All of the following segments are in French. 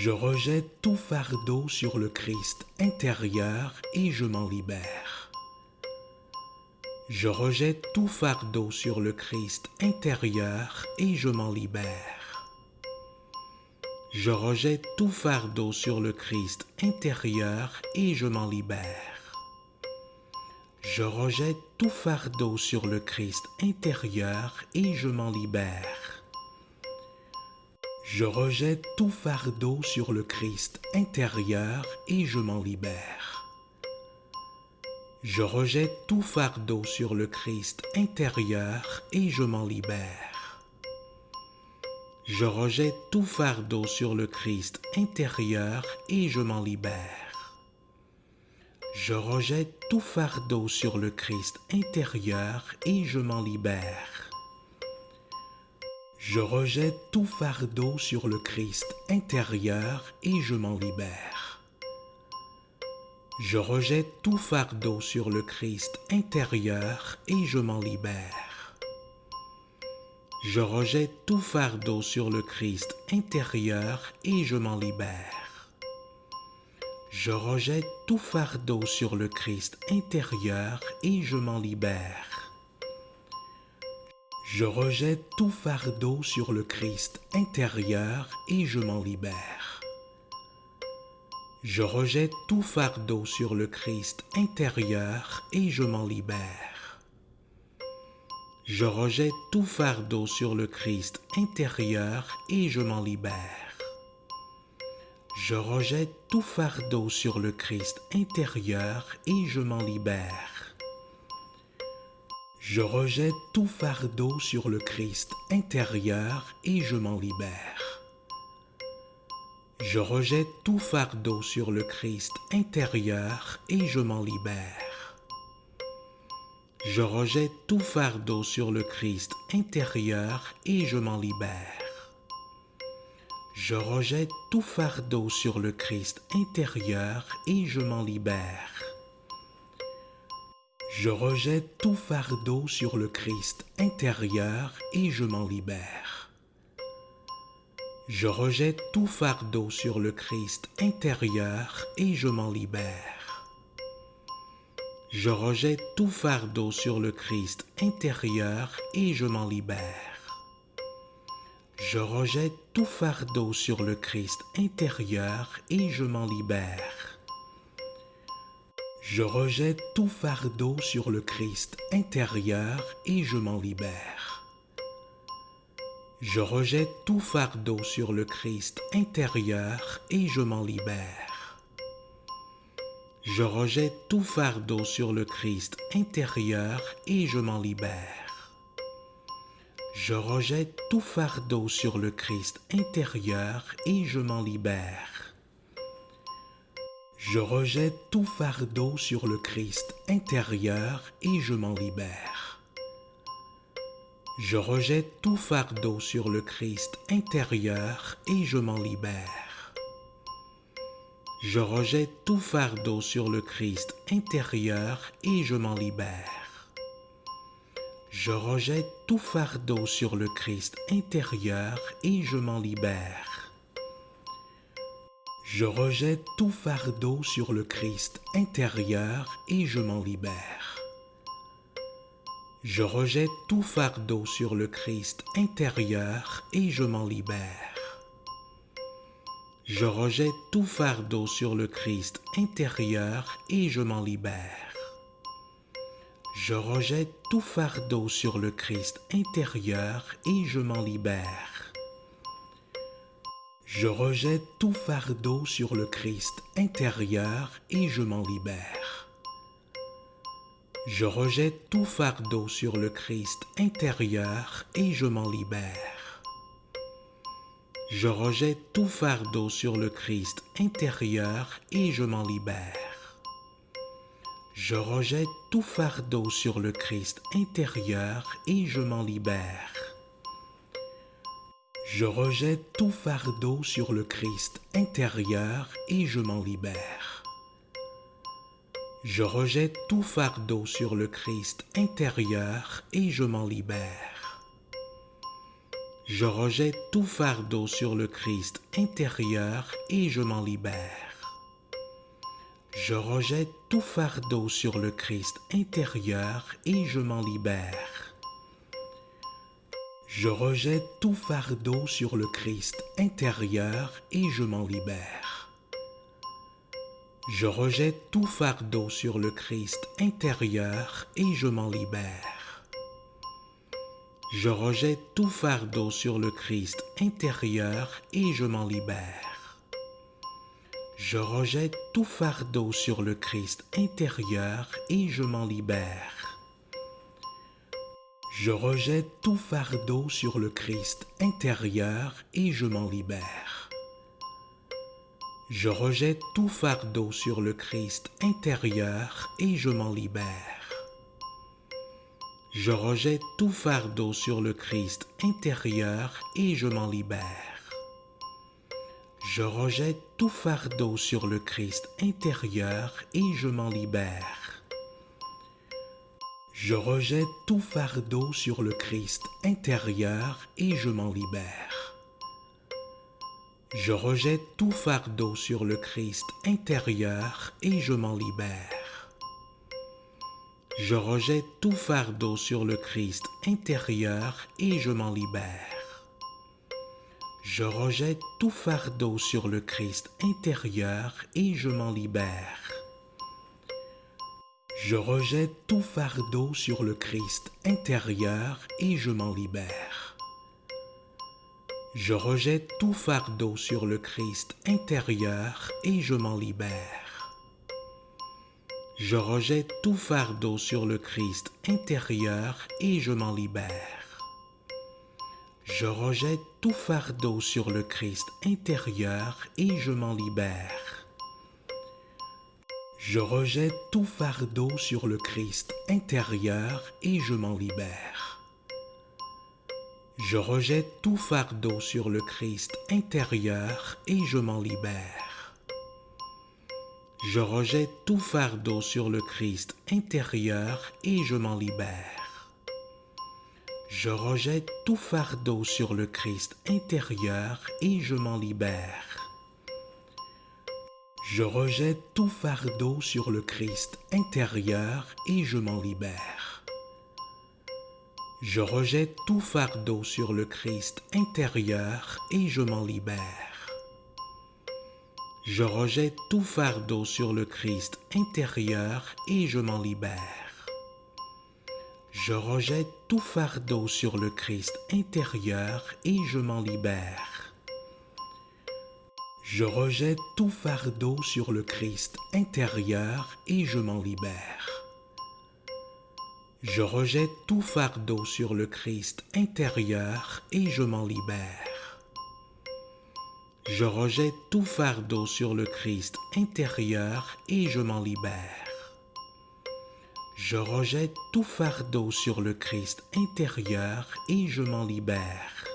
Je rejette tout fardeau sur le Christ intérieur et je m'en libère. Je rejette tout fardeau sur le Christ intérieur et je m'en libère. Je rejette tout fardeau sur le Christ intérieur et je m'en libère. Je rejette tout fardeau sur le Christ intérieur et je m'en libère. Je rejette tout fardeau sur le Christ intérieur et je m'en libère. Je rejette tout fardeau sur le Christ intérieur et je m'en libère. Je rejette tout fardeau sur le Christ intérieur et je m'en libère. Je rejette tout fardeau sur le Christ intérieur et je m'en libère. Je rejette tout fardeau sur le Christ intérieur et je m'en libère. Je rejette tout fardeau sur le Christ intérieur et je m'en libère. Je rejette tout fardeau sur le Christ intérieur et je m'en libère. Je rejette tout fardeau sur le Christ intérieur et je m'en libère. Je rejette tout fardeau sur le Christ intérieur et je m'en libère. Je rejette tout fardeau sur le Christ intérieur et je m'en libère. Je rejette tout fardeau sur le Christ intérieur et je m'en libère. Je rejette tout fardeau sur le Christ intérieur et je m'en libère. Je rejette tout fardeau sur le Christ intérieur et je m'en libère. Je rejette tout fardeau sur le Christ intérieur et je m'en libère. Je rejette tout fardeau sur le Christ intérieur et je m'en libère. Je rejette tout fardeau sur le Christ intérieur et je m'en libère. Je rejette tout fardeau sur le Christ intérieur et je m'en libère. Je rejette tout fardeau sur le Christ intérieur et je m'en libère. Je rejette tout fardeau sur le Christ intérieur et je m'en libère. Je rejette tout fardeau sur le Christ intérieur et je m'en libère. Je rejette tout fardeau sur le Christ intérieur et je m'en libère. Je rejette tout fardeau sur le Christ intérieur et je m'en libère. Je rejette tout fardeau sur le Christ intérieur et je m'en libère. Je rejette tout fardeau sur le Christ intérieur et je m'en libère. Je rejette tout fardeau sur le Christ intérieur et je m'en libère. Je rejette tout fardeau sur le Christ intérieur et je m'en libère. Je rejette tout fardeau sur le Christ intérieur et je m'en libère. Je rejette tout fardeau sur le Christ intérieur et je m'en libère. Je rejette tout fardeau sur le Christ intérieur et je m'en libère. Je rejette tout fardeau sur le Christ intérieur et je m'en libère. Je rejette tout fardeau sur le Christ intérieur et je m'en libère. Je rejette tout fardeau sur le Christ intérieur et je m'en libère. Je rejette tout fardeau sur le Christ intérieur et je m'en libère. Je rejette tout fardeau sur le Christ intérieur et je m'en libère. Je rejette tout fardeau sur le Christ intérieur et je m'en libère. Je rejette tout fardeau sur le Christ intérieur et je m'en libère. Je rejette tout fardeau sur le Christ intérieur et je m'en libère. Je rejette tout fardeau sur le Christ intérieur et je m'en libère. Je rejette tout fardeau sur le Christ intérieur et je m'en libère. Je rejette tout fardeau sur le Christ intérieur et je m'en libère. Je rejette tout fardeau sur le Christ intérieur et je m'en libère. Je rejette tout fardeau sur le Christ intérieur et je m'en libère. Je rejette tout fardeau sur le Christ intérieur et je m'en libère. Je rejette tout fardeau sur le Christ intérieur et je m'en libère. Je rejette tout fardeau sur le Christ intérieur et je m'en libère. Je rejette tout fardeau sur le Christ intérieur et je m'en libère. Je rejette tout fardeau sur le Christ intérieur et je m'en libère. Je rejette tout fardeau sur le Christ intérieur et je m'en libère. Je rejette tout fardeau sur le Christ intérieur et je m'en libère. Je rejette tout fardeau sur le Christ intérieur et je m'en libère. Je rejette tout fardeau sur le Christ intérieur et je m'en libère. Je rejette tout fardeau sur le Christ intérieur et je m'en libère. Je rejette tout fardeau sur le Christ intérieur et je m'en libère. Je rejette tout fardeau sur le Christ intérieur et je m'en libère. Je rejette tout fardeau sur le Christ intérieur et je m'en libère. Je rejette tout fardeau sur le Christ intérieur et je m'en libère. Je rejette tout fardeau sur le Christ intérieur et je m'en libère. Je rejette tout fardeau sur le Christ intérieur et je m'en libère. Je rejette tout fardeau sur le Christ intérieur et je m'en libère. Je rejette tout fardeau sur le Christ intérieur et je m'en libère. Je rejette tout fardeau sur le Christ intérieur et je m'en libère. Je rejette tout fardeau sur le Christ intérieur et je m'en libère. Je rejette tout fardeau sur le Christ intérieur et je m'en libère. Je rejette tout fardeau sur le Christ intérieur et je m'en libère. Je rejette tout fardeau sur le Christ intérieur et je m'en libère. Je rejette tout fardeau sur le Christ intérieur et je m'en libère. Je rejette tout fardeau sur le Christ intérieur et je m'en libère. Je rejette tout fardeau sur le Christ intérieur et je m'en libère.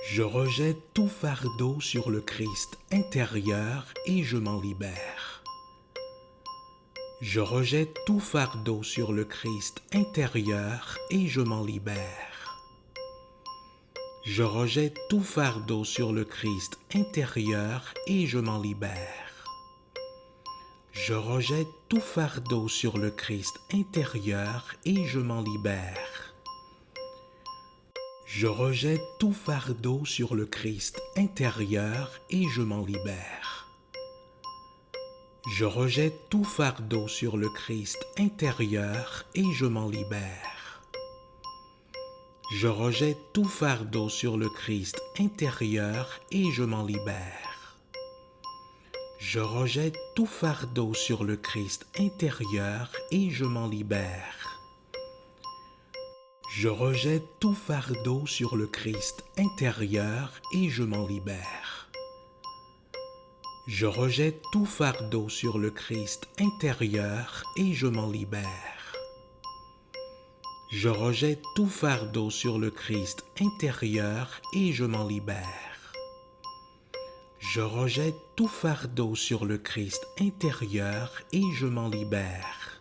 Je rejette tout fardeau sur le Christ intérieur et je m'en libère. Je rejette tout fardeau sur le Christ intérieur et je m'en libère. Je rejette tout fardeau sur le Christ intérieur et je m'en libère. Je rejette tout fardeau sur le Christ intérieur et je m'en libère. Je rejette tout fardeau sur le Christ intérieur et je m'en libère. Je rejette tout fardeau sur le Christ intérieur et je m'en libère. Je rejette tout fardeau sur le Christ intérieur et je m'en libère. Je rejette tout fardeau sur le Christ intérieur et je m'en libère. Je rejette tout fardeau sur le Christ intérieur et je m'en libère. Je rejette tout fardeau sur le Christ intérieur et je m'en libère. Je rejette tout fardeau sur le Christ intérieur et je m'en libère. Je rejette tout fardeau sur le Christ intérieur et je m'en libère.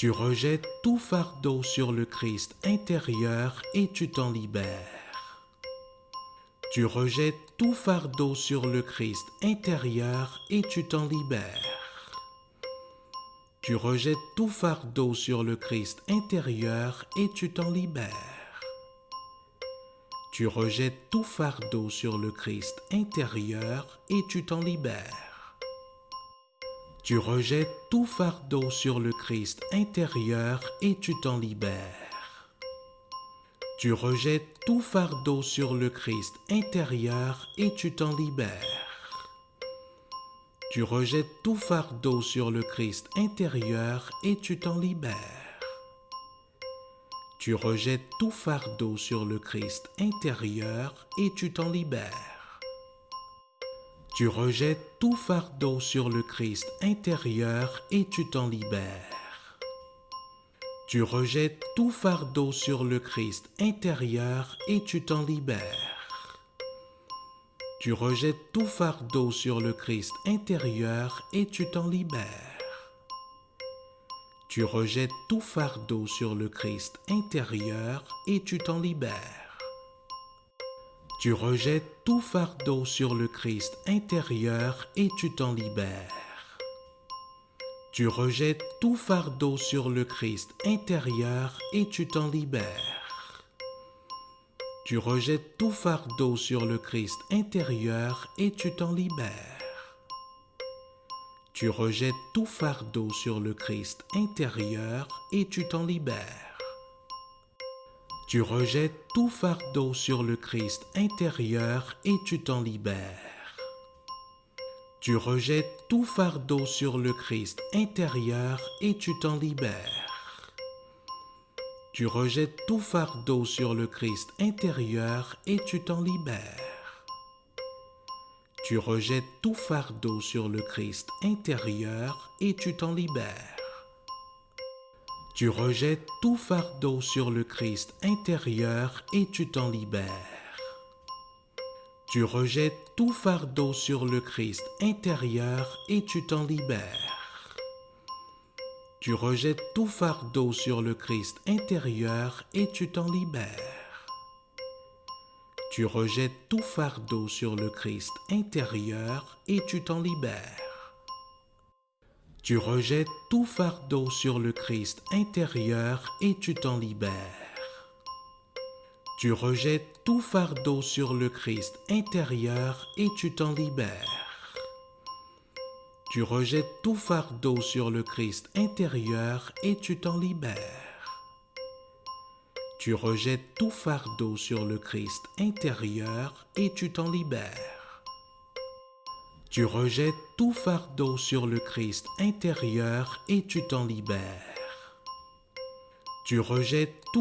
Tu rejettes tout fardeau sur le Christ intérieur et tu t'en libères. Tu rejettes tout fardeau sur le Christ intérieur et tu t'en libères. Tu rejettes tout fardeau sur le Christ intérieur et tu t'en libères. Tu rejettes tout fardeau sur le Christ intérieur et tu t'en libères. Tu rejettes tout fardeau sur le Christ intérieur et tu t'en libères. Tu rejettes tout fardeau sur le Christ intérieur et tu t'en libères. Tu rejettes tout fardeau sur le Christ intérieur et tu t'en libères. Tu rejettes tout fardeau sur le Christ intérieur et tu t'en libères. Tu rejettes tout fardeau sur le Christ intérieur et tu t'en libères. Tu rejettes tout fardeau sur le Christ intérieur et tu t'en libères. Tu rejettes tout fardeau sur le Christ intérieur et tu t'en libères. Tu rejettes tout fardeau sur le Christ intérieur et tu t'en libères. Tu rejettes tout fardeau sur le Christ intérieur et tu t'en libères. Tu rejettes tout fardeau sur le Christ intérieur et tu t'en libères. Tu rejettes tout fardeau sur le Christ intérieur et tu t'en libères. Tu rejettes tout fardeau sur le Christ intérieur et tu t'en libères. Tu rejettes tout fardeau sur le Christ intérieur et tu t'en libères. Tu rejettes tout fardeau sur le Christ intérieur et tu t'en libères. Tu rejettes tout fardeau sur le Christ intérieur et tu t'en libères. Tu rejettes tout fardeau sur le Christ intérieur et tu t'en libères. Tu rejettes tout fardeau sur le Christ intérieur et tu t'en libères. Tu rejettes tout fardeau sur le Christ intérieur et tu t'en libères. Tu rejettes tout fardeau sur le Christ intérieur et tu t'en libères. Tu rejettes tout fardeau sur le Christ intérieur et tu t'en libères. Tu rejettes tout fardeau sur le Christ intérieur et tu t'en libères. Tu rejettes tout fardeau sur le Christ intérieur et tu t'en libères. Tu rejettes tout fardeau sur le Christ intérieur et tu t'en libères. Tu rejettes tout fardeau sur le Christ intérieur et tu t'en libères.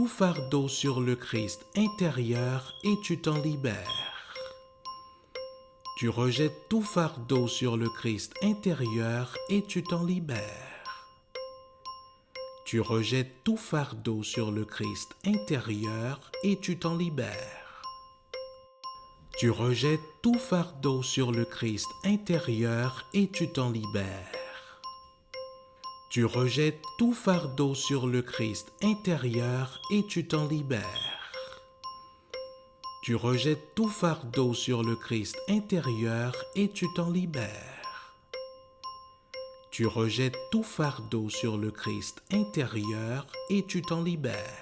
Tu rejettes tout fardeau sur le Christ intérieur et tu t'en libères. Tu rejettes tout fardeau sur le Christ intérieur et tu t'en libères. Tu rejettes tout fardeau sur le Christ intérieur et tu t'en libères. Tu rejettes tout fardeau sur le Christ intérieur et tu t'en libères. Tu rejettes tout fardeau sur le Christ intérieur et tu t'en libères. Tu rejettes tout fardeau sur le Christ intérieur et tu t'en libères. Tu rejettes tout fardeau sur le Christ intérieur et tu t'en libères. Tu rejettes tout fardeau sur le Christ intérieur et tu t'en libères.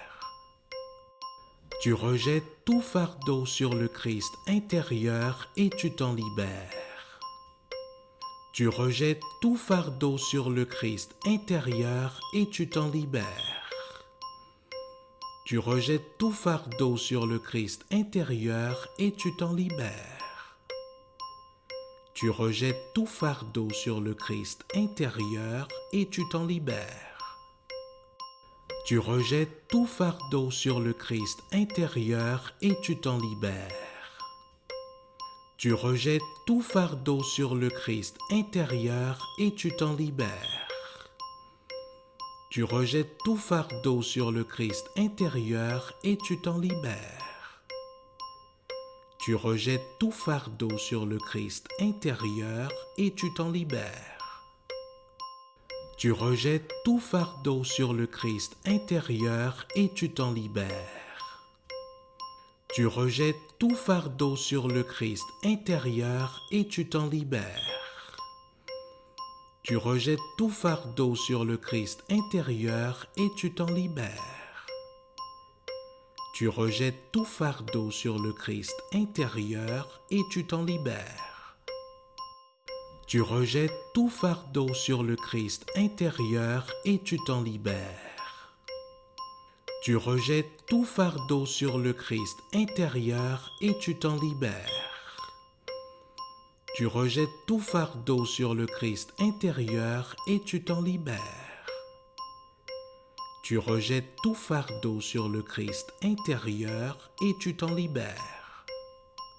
Tu rejettes tout fardeau sur le Christ intérieur et tu t'en libères. Tu rejettes tout fardeau sur le Christ intérieur et tu t'en libères. Tu rejettes tout fardeau sur le Christ intérieur et tu t'en libères. Tu rejettes tout fardeau sur le Christ intérieur et tu t'en libères. Tu rejettes tout fardeau sur le Christ intérieur et tu t'en libères. Tu rejettes tout fardeau sur le Christ intérieur et tu t'en libères. Tu rejettes tout fardeau sur le Christ intérieur et tu t'en libères. Tu rejettes tout fardeau sur le Christ intérieur et tu t'en libères. Tu rejettes tout fardeau sur le Christ intérieur et tu t'en libères. Tu rejettes tout fardeau sur le Christ intérieur et tu t'en libères. Tu rejettes tout fardeau sur le Christ intérieur et tu t'en libères. Tu rejettes tout fardeau sur le Christ intérieur et tu t'en libères. Tu rejettes tout fardeau sur le Christ intérieur et tu t'en libères. Tu rejettes tout fardeau sur le Christ intérieur et tu t'en libères. Tu rejettes tout fardeau sur le Christ intérieur et tu t'en libères. Tu rejettes tout fardeau sur le Christ intérieur et tu t'en libères.